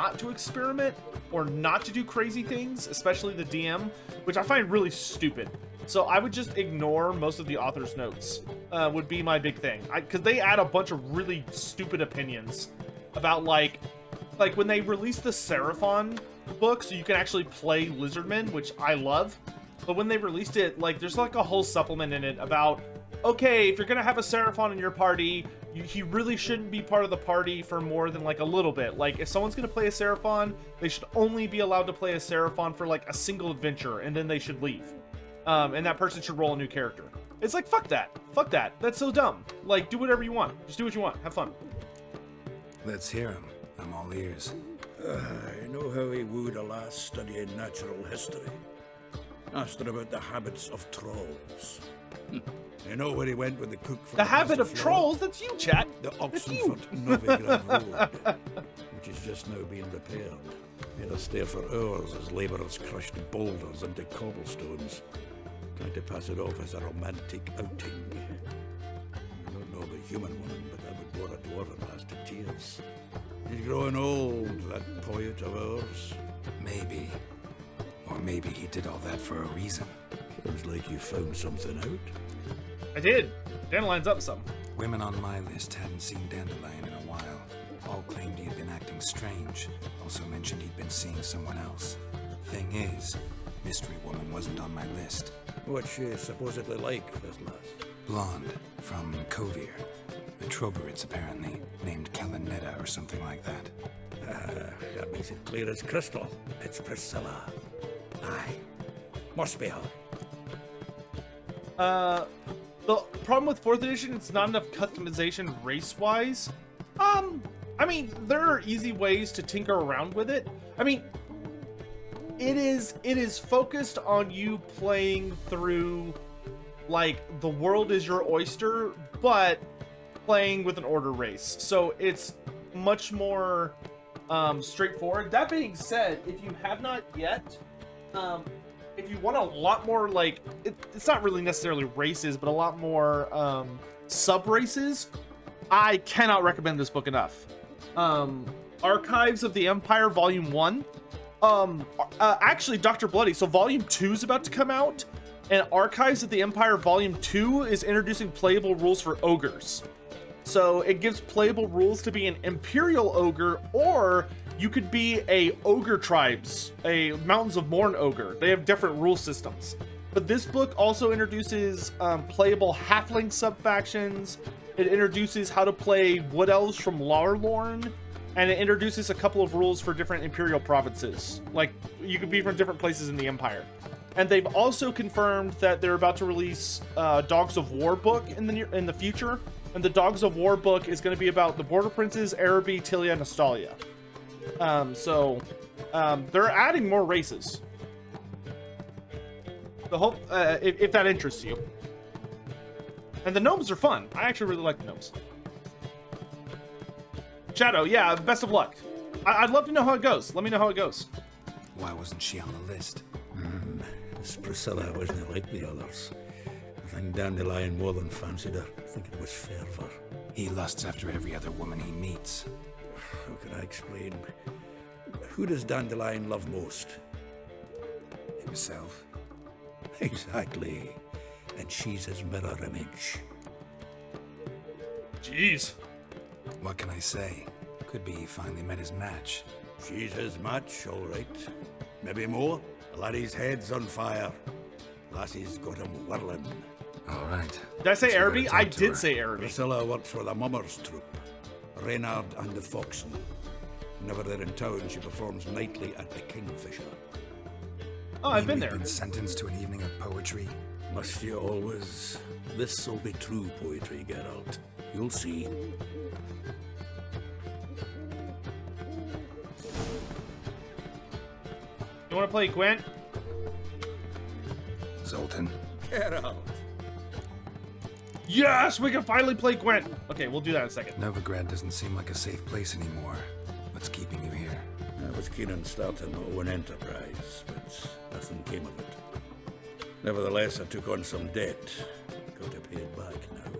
not to experiment or not to do crazy things, especially the DM, which I find really stupid. So I would just ignore most of the author's notes, would be my big thing. Because they add a bunch of really stupid opinions about, like when they released the Seraphon book, so you can actually play Lizardmen, which I love. But when they released it, like, there's like a whole supplement in it about, okay, if you're gonna have a Seraphon in your party, he really shouldn't be part of the party for more than like a little bit. Like, if someone's gonna play a Seraphon, they should only be allowed to play a Seraphon for like a single adventure, and then they should leave. And that person should roll a new character. It's like, fuck that. Fuck that. That's so dumb. Like, do whatever you want. Just do what you want. Have fun. Let's hear him. I'm all ears. I know how he wooed a lass studying natural history. Asked her about the habits of trolls. You know where he went with the cook from the habit of trolls? That's you, chat. The Oxenford Novigrad Road, which is just now being repaired. He had to stay for hours as labourers crushed boulders into cobblestones, trying to pass it off as a romantic outing. I don't know of a human woman, but I would bore a dwarven lass to tears. He's growing old, that poet of ours. Maybe. Or maybe he did all that for a reason. Sounds like you found something out. I did. Dandelion's up some. Women on my list hadn't seen Dandelion in a while. All claimed he had been acting strange. Also mentioned he'd been seeing someone else. Thing is, Mystery Woman wasn't on my list. What's she supposedly like, this lass? Blonde, from Kovir. A Troberits, apparently, named Kalanetta or something like that. That makes it clear as crystal. It's Priscilla. Aye. Must be her. The problem with 4th edition, it's not enough customization race-wise. I mean, there are easy ways to tinker around with it. I mean, it is focused on you playing through, like, the world is your oyster, but playing with an order race. So it's much more straightforward. That being said, if you have not yet, if you want a lot more, like, it's not really necessarily races, but a lot more sub races, I cannot recommend this book enough. Archives of the Empire Volume 1. Actually, Dr. Bloody, so Volume 2 is about to come out, and Archives of the Empire Volume 2 is introducing playable rules for ogres. So it gives playable rules to be an Imperial ogre, or you could be a ogre tribes, a Mountains of Morn ogre. They have different rule systems. But this book also introduces playable halfling sub-factions. It introduces how to play Wood Elves from Larlorn, and it introduces a couple of rules for different Imperial provinces. Like, you could be from different places in the Empire. And they've also confirmed that they're about to release Dogs of War book in the future. And the Dogs of War book is going to be about the Border Princes, Araby, Tilia, and Astalia. They're adding more races. The whole, if that interests you. And the gnomes are fun. I actually really like the gnomes. Shadow, yeah, best of luck. I'd love to know how it goes. Let me know how it goes. Why wasn't she on the list? This Priscilla wasn't like the others. I think Dandelion more than fancied her. I think it was fervor. He lusts after every other woman he meets. How can I explain? Who does Dandelion love most? Himself. Exactly. And she's his mirror image. Jeez. What can I say? Could be he finally met his match. She's his match, all right. Maybe more. The laddie's head's on fire. Lassie's got him whirling. All right. Did I say Araby? I talk to did her. say Araby. Priscilla works for the Mummers troop. Reynard and the Foxen. Whenever they're in town, she performs nightly at the Kingfisher. Oh, I've been We've there. been sentenced to an evening of poetry. Must you always? This'll be true poetry, Geralt. You'll see. You want to play Gwent? Zoltan. Geralt! Yes, we can finally play Gwent. Okay, we'll do that in a second. Novigrad doesn't seem like a safe place anymore. What's keeping you here? I was keen on starting my own enterprise, but nothing came of it. Nevertheless, I took on some debt. Got to pay it back now.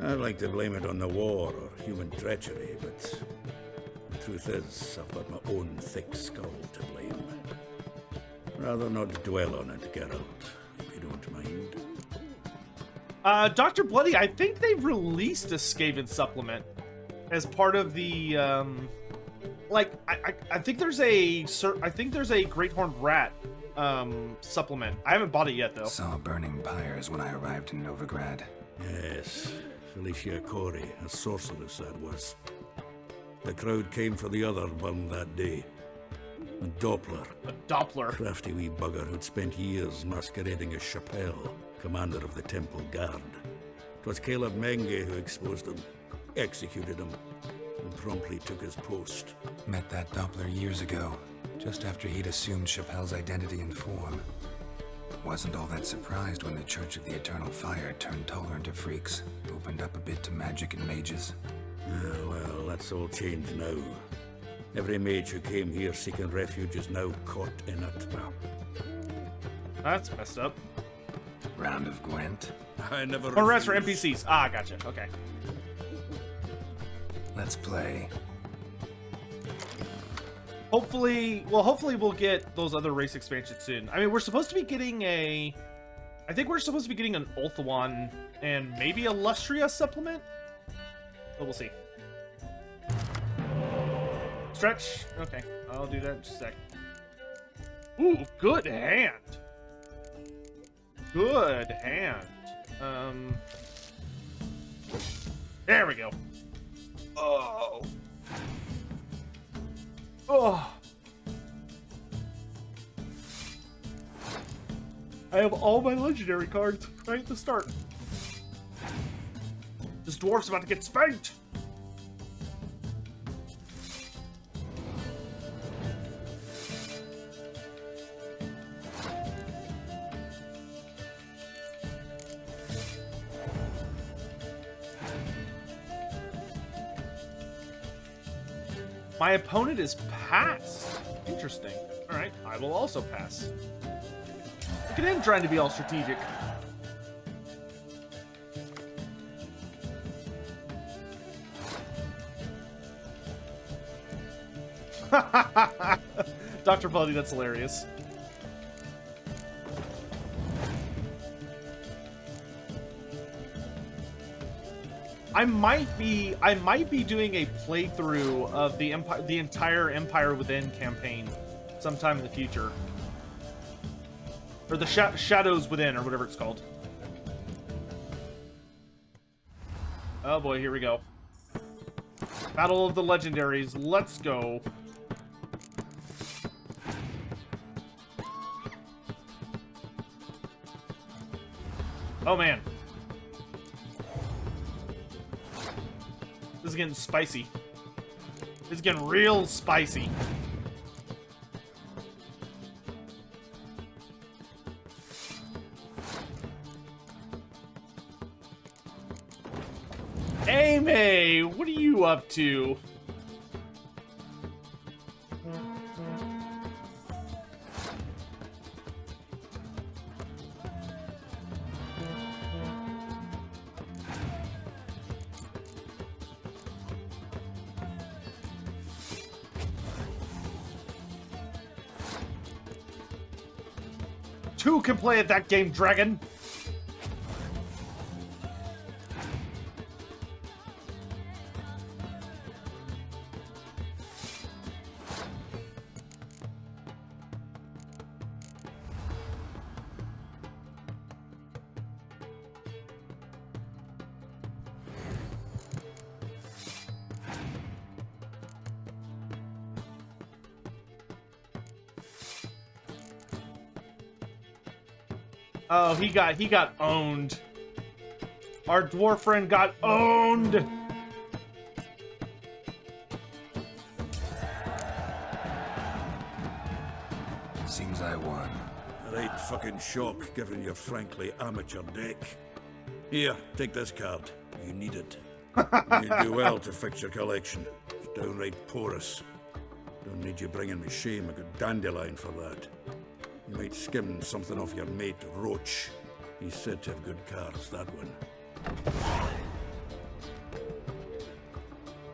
I'd like to blame it on the war or human treachery, but truth is, I've got my own thick skull to blame. Rather not dwell on it, Geralt, if you don't mind. Dr. Bloody, I think they've released a Skaven supplement as part of the, like, I think there's a Great Horned Rat, supplement. I haven't bought it yet, though. Saw burning pyres when I arrived in Novigrad. Yes, Felicia Corey, a sorceress that was. The crowd came for the other one that day. A Doppler. A Doppler. Crafty wee bugger who'd spent years masquerading as Chappelle, commander of the Temple Guard. 'Twas Caleb Menge who exposed him, executed him, and promptly took his post. Met that Doppler years ago, just after he'd assumed Chappelle's identity and form. Wasn't all that surprised when the Church of the Eternal Fire turned tolerant to freaks, opened up a bit to magic and mages. Well, that's all changed now. Every mage who came here seeking refuge is now caught in it. That's messed up. Round of Gwent. I never. Oh, rest for refused. NPCs. Ah, gotcha. Okay. Let's play. Hopefully we'll get those other race expansions soon. I mean, we're supposed to be getting I think we're supposed to be getting an Ulthuan and maybe a Lustria supplement, but we'll see. Stretch. Okay, I'll do that in just a sec. Ooh, good hand. Good hand. There we go. Oh. Oh. I have all my legendary cards right at the start. This dwarf's about to get spanked. My opponent is passed. Interesting. All right, I will also pass. Look at him trying to be all strategic. Dr. Bloody, that's hilarious. I might be doing a playthrough of the entire Empire Within campaign sometime in the future. Or the Shadows Within, or whatever it's called. Oh boy, here we go. Battle of the Legendaries, let's go. Oh man. This is getting spicy. This is getting real spicy. Amy, what are you up to? Two can play at that game, Dragon. Oh, he got owned. Our dwarf friend got owned. Seems I won. Right fucking shock, given your frankly amateur deck. Here, take this card. You need it. You do well to fix your collection. It's downright porous. Don't need you bringing me shame. A good dandelion for that. You might skim something off your mate, Roach. He's said to have good cards, that one.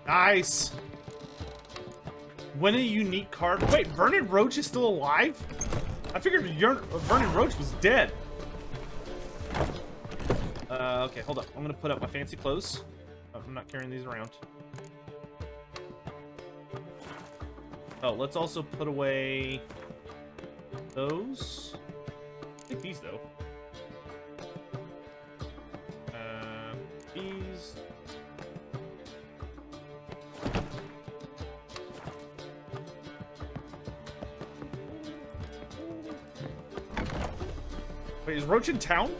Nice. Win a unique card. Wait, Vernon Roach is still alive? I figured Vernon Roach was dead. Okay, hold up. I'm gonna put up my fancy clothes. I'm not carrying these around. Oh, let's also put away those. Take these though. These. Wait, is Roach in town?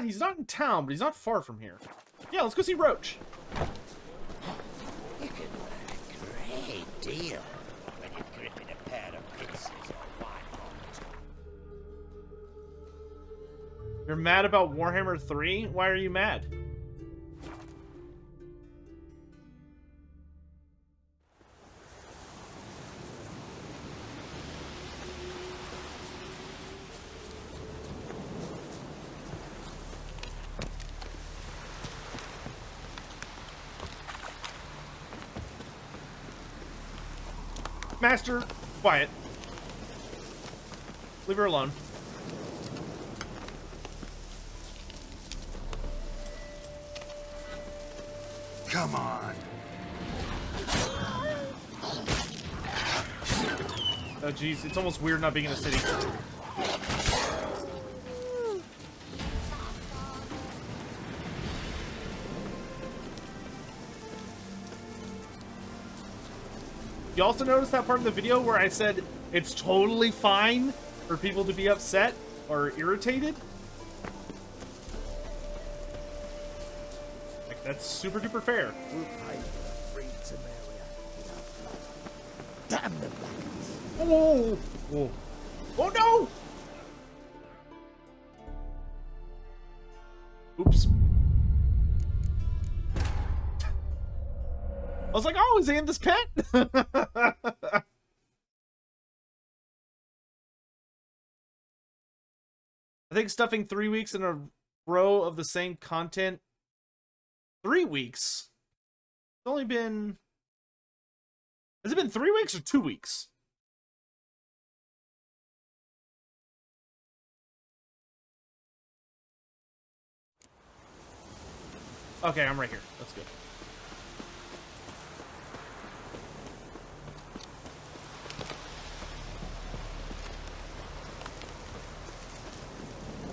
He's not in town, but he's not far from here. Yeah, let's go see Roach. You can learn a great deal when you're gripping a pair of pincers or whiteboards. You're mad about Warhammer 3? Why are you mad? Master, quiet. Leave her alone. Come on. Oh, geez. It's almost weird not being in a city. You also noticed that part of the video where I said it's totally fine for people to be upset or irritated? Like, that's super duper fair. We'll pay for a free Samaria without blood. Damn the blackness. Oh! Oh, oh no! Oops. I was like, oh, is Xanthus pet? I think stuffing 3 weeks in a row of the same content. 3 weeks? It's only been... Has it been 3 weeks or 2 weeks? Okay, I'm right here. That's good.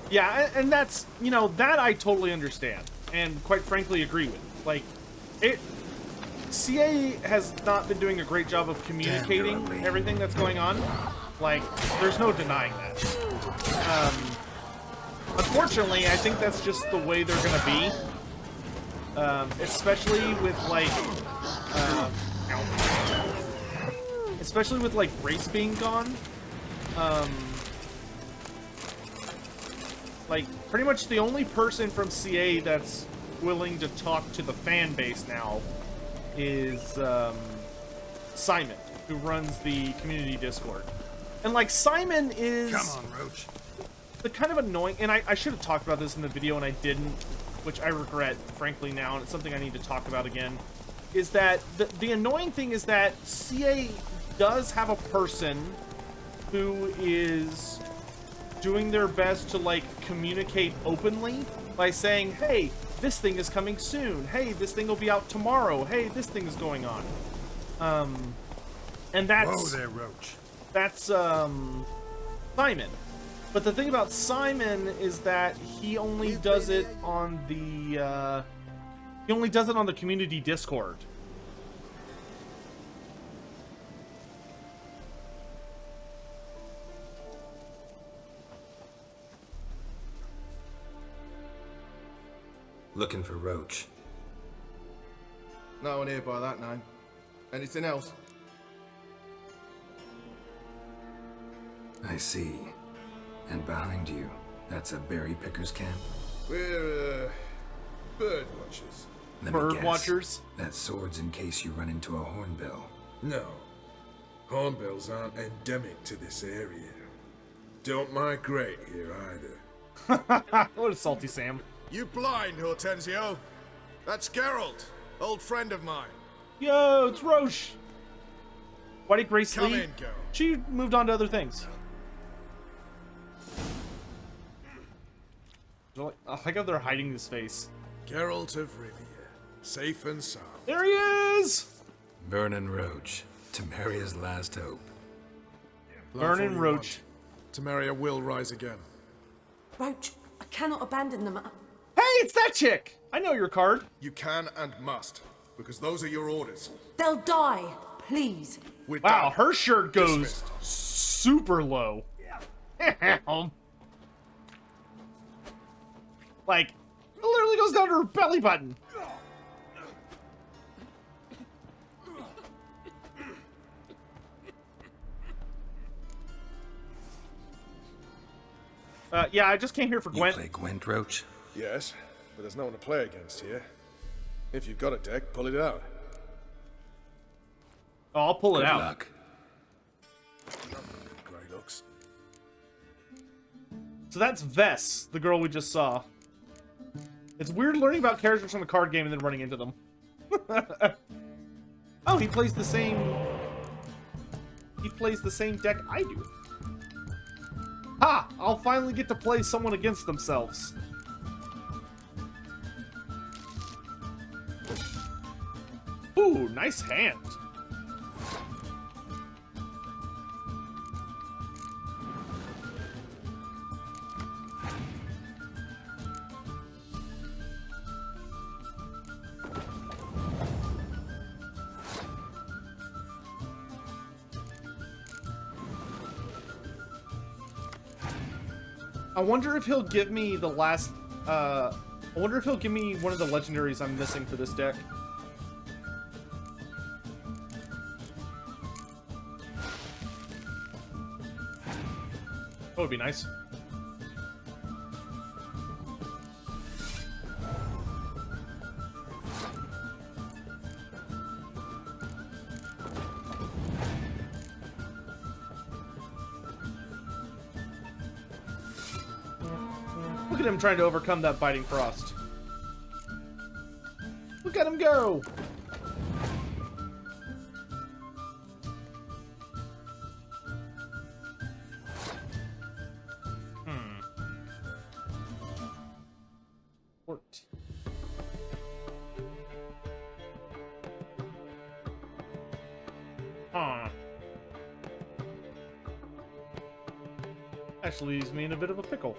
Yeah, and that's, you know, that I totally understand, and quite frankly agree with. Like, CA has not been doing a great job of communicating everything that's going on. Like, there's no denying that. Unfortunately, I think that's just the way they're gonna be. Especially with, like, especially with, like, race being gone. Like, pretty much the only person from CA that's willing to talk to the fan base now is Simon, who runs the community Discord. And, like, Simon is... Come on, Roach. The kind of annoying... And I should have talked about this in the video, and I didn't, which I regret, frankly, now, and it's something I need to talk about again, is that the annoying thing is that CA does have a person who is doing their best to, like, communicate openly by saying, hey, this thing is coming soon. Hey, this thing will be out tomorrow. Hey, this thing is going on. And that's... Whoa there, Roach. That's, Simon. But the thing about Simon is that he only does it on the, he only does it on the community Discord. Looking for Roach. No one here by that name. Anything else? I see. And behind you, that's a berry picker's camp? We're, bird watchers. Let me Bird guess. watchers? That sword's in case you run into a hornbill. No. Hornbills aren't endemic to this area. Don't migrate here either. What a salty Sam. You blind, Hortensio? That's Geralt, old friend of mine. Yo, it's Roche. Why did Grace Come leave? in, Geralt. She moved on to other things. I like how they're hiding his face. Geralt of Rivia, safe and sound. There he is! Vernon Roach, Temeria's last hope. Laugh Vernon all you Roach. want. Temeria will rise again. Roach, I cannot abandon them. Hey, it's that chick! I know your card. You can and must, because those are your orders. They'll die, please. We're Wow, done. her shirt goes Dismissed. super low. Like, it literally goes down to her belly button. Yeah, I just came here for You Gwent. play Gwent, Roach? Yes, but there's no one to play against here. If you've got a deck, pull it out. Oh, I'll pull it Good out. luck. Grey looks. So that's Vess, the girl we just saw. It's weird learning about characters from the card game and then running into them. Oh, he plays the same... He plays the same deck I do. Ha! I'll finally get to play someone against themselves. Ooh, nice hand. I wonder if he'll give me the last, I wonder if he'll give me one of the legendaries I'm missing for this deck. That would be nice. Look at him trying to overcome that biting frost. Look at him go! Worked. Huh. Actually leaves me in a bit of a pickle.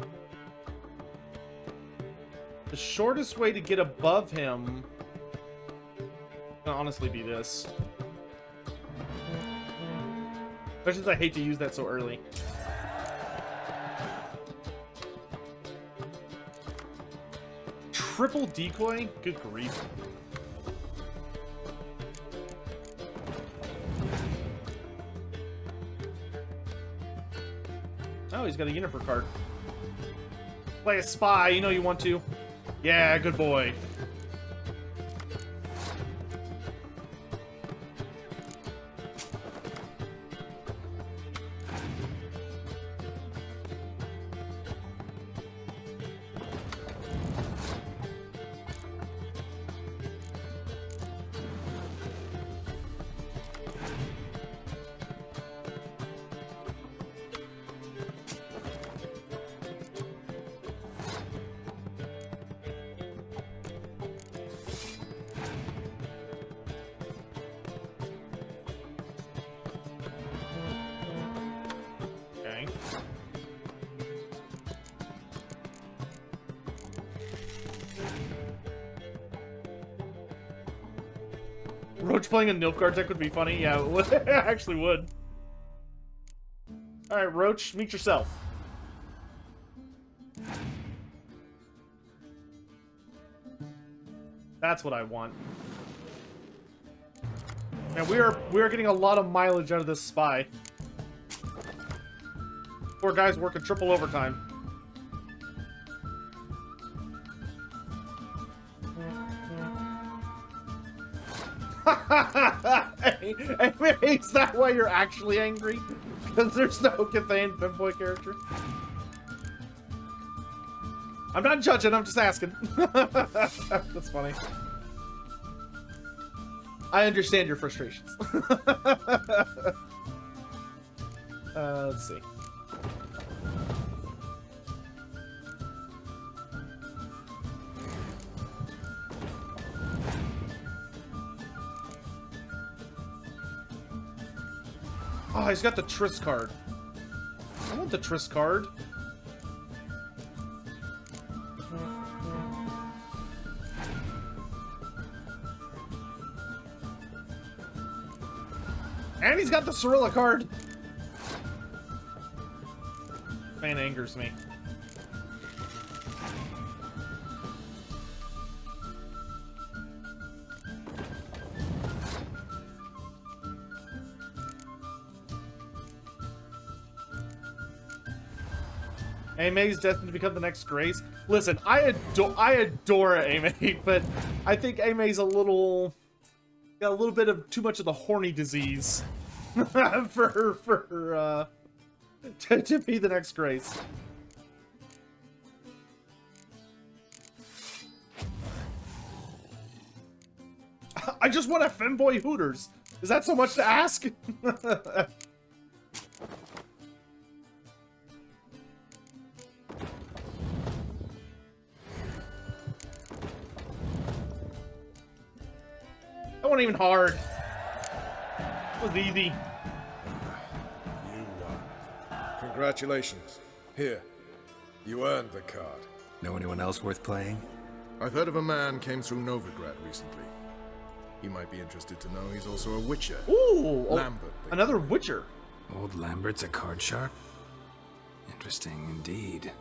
The shortest way to get above him can honestly be this. Especially since I hate to use that so early. Triple decoy? Good grief. Oh, he's got a Uniper card. Play a spy, you know you want to. Yeah, good boy. Okay. Roach playing a Nilfgaard deck would be funny. Yeah, it would. It actually would. Alright, Roach, meet yourself. That's what I want. And we are getting a lot of mileage out of this spy. Poor guy's working triple overtime. Is that why you're actually angry? Because there's no Cathain Femboy character? I'm not judging, I'm just asking. That's funny. I understand your frustrations. Let's see. Oh, he's got the Triss card. I want the Triss card. And he's got the Cirilla card. Man angers me. Amei's destined to become the next Grace. Listen, I adore Amei, but I think Amei's got a little bit of too much of the horny disease to be the next Grace. I just want a femboy Hooters. Is that so much to ask? That wasn't even hard. It was easy. You won. Congratulations. Here. You earned the card. Know anyone else worth playing? I've heard of a man came through Novigrad recently. He might be interested to know he's also a witcher. Ooh! Lambert. Another Witcher. Old Lambert's a card sharp? Interesting indeed.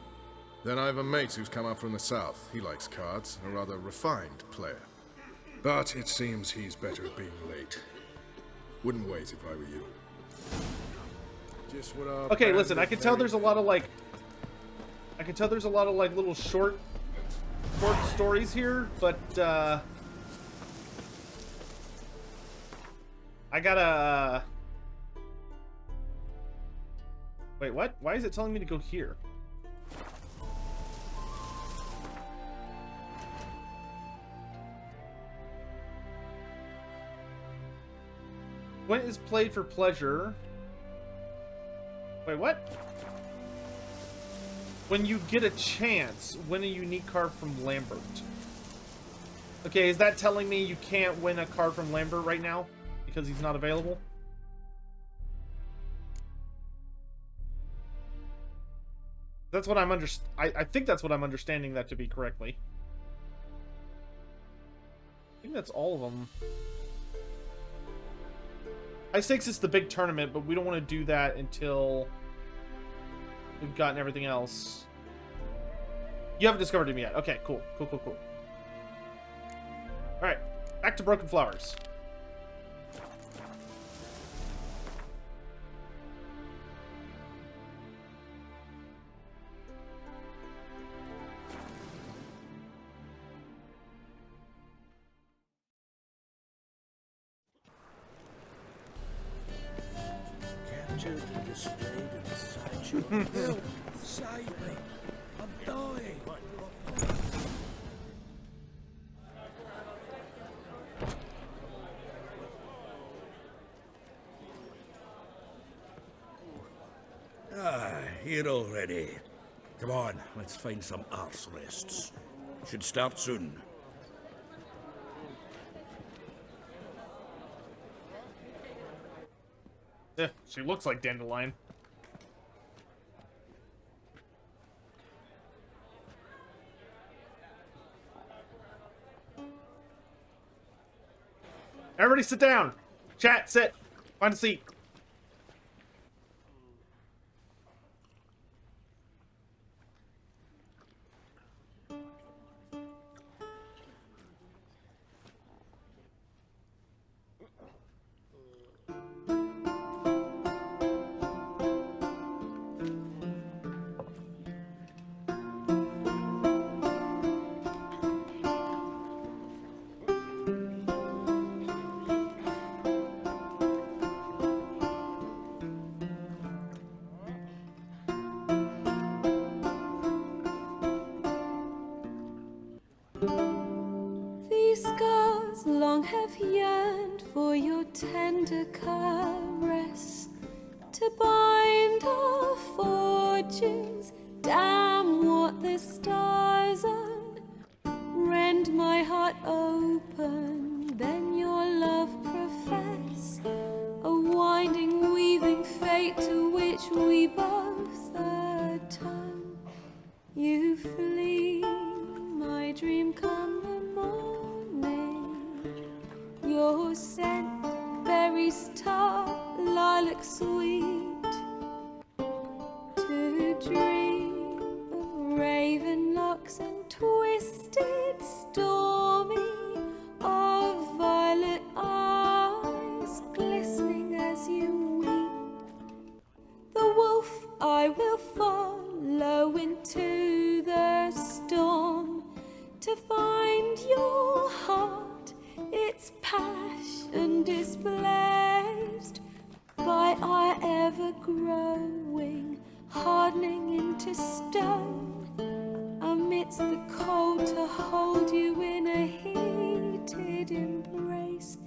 Then I have a mate who's come up from the south. He likes cards, a rather refined player. But it seems he's better at being late. Wouldn't wait if I were you. Just what our Okay, band listen, I of can tell very- there's a lot of like... little short stories here, but, I gotta... Wait, what? Why is it telling me to go here? Gwent is played for pleasure. Wait, what? When you get a chance, win a unique card from Lambert. Okay, is that telling me you can't win a card from Lambert right now? Because he's not available? That's what I'm I think that's what I'm understanding that to be correctly. I think that's all of them. High stakes is the big tournament, but we don't want to do that until we've gotten everything else. You haven't discovered him yet. Okay, cool. Cool. Alright, back to Broken Flowers. Captured and displayed in the sideshow. Help! Save me! I'm dying! Here already. Come on, let's find some arse rests. Should start soon. Yeah, she looks like Dandelion. Everybody sit down. Chat, sit. Find a seat. These scars long have yearned for your tender caress, to bind our fortunes. Damn what the stars are, rend my heart open, then your love profess, a winding, weaving fate to which we both atone. You flee, my dream come the morning, your scent, berries tart, lilac sweet, to dream of raven locks and twisted stormy, of violet eyes glistening as you weep. The wolf I will follow into the storm, to find your heart, its passion displaced by our ever-growing, hardening into stone, amidst the cold to hold you in a heated embrace.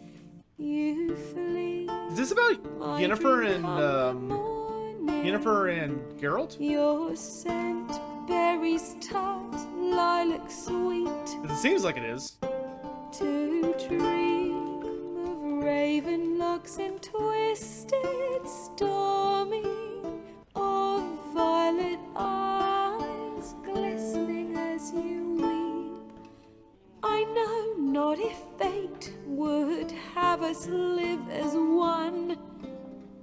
You flee. Is this about my Yennefer dream and come the morning. Yennefer and Geralt? Your scent, berries tart, lilac sweet, It seems like it is. to dream of raven locks and twisted stormy, of violet eyes glistening as you weep. I know not if fate would have us live as one,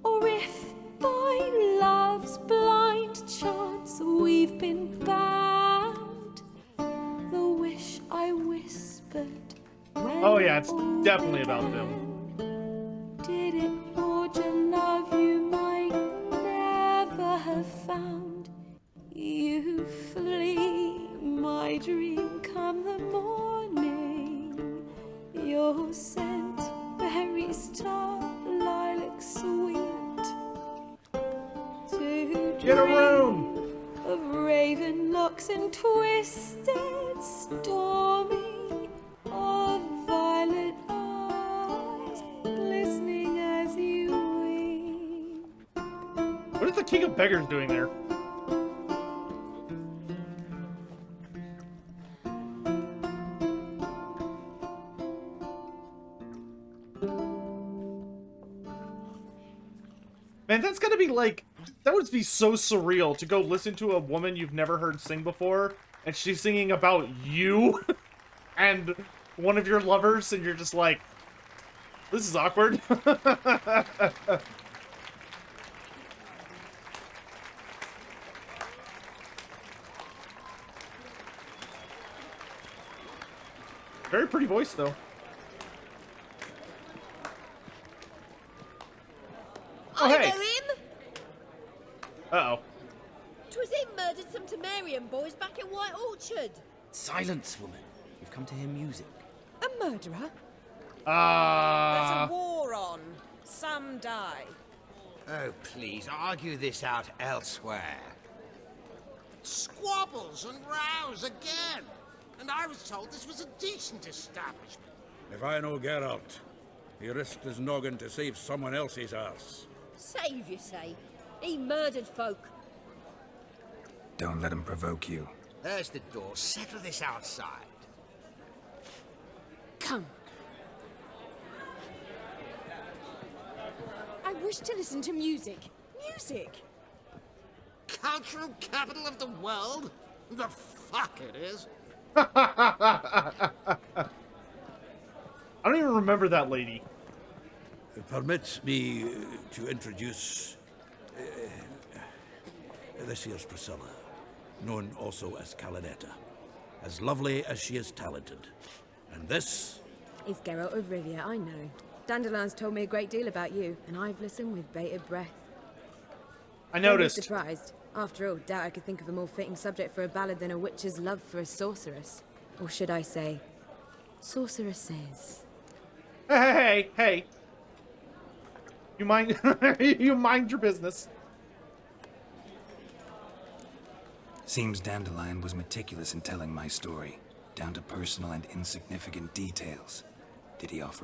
or if by love's blind chance we've been bound. The wish I whispered when Oh yeah, it's all definitely about began. them. Did it forge a love you might never have found? You flee, my dream come the morning, your scent, berries tart, lilac sweet, to Get a dream room! of raven locks and twisted stormy, of violet eyes glistening as you weep. What is the King of Beggars doing there? Man, that's gotta be like, that would be so surreal to go listen to a woman you've never heard sing before, and she's singing about you and one of your lovers, and you're just like, this is awkward. Very pretty voice, though. Oh, hey. Uh-oh. 'Twas him murdered some Temerian boys back in White Orchard. Silence, woman. You've come to hear music. A murderer? There's Uh... a war on. Some die. Oh, please, argue this out elsewhere. Squabbles and rows again. And I was told this was a decent establishment. If I know Geralt, he risked his noggin to save someone else's ass. Save, you say? He murdered folk. Don't let him provoke you. There's the door. Settle this outside. Come. I wish to listen to music. Music! Cultural capital of the world? The fuck it is. I don't even remember that lady. Permit me to introduce this here's Priscilla, known also as Calinetta, as lovely as she is talented. And this is Geralt of Rivia, I know. Dandelion's told me a great deal about you, and I've listened with bated breath. I noticed. Don't be surprised. After all, doubt I could think of a more fitting subject for a ballad than a witch's love for a sorceress. Or should I say, sorceresses. Hey. You mind you mind your business. Seems Dandelion was meticulous in telling my story, down to personal and insignificant details. Did he offer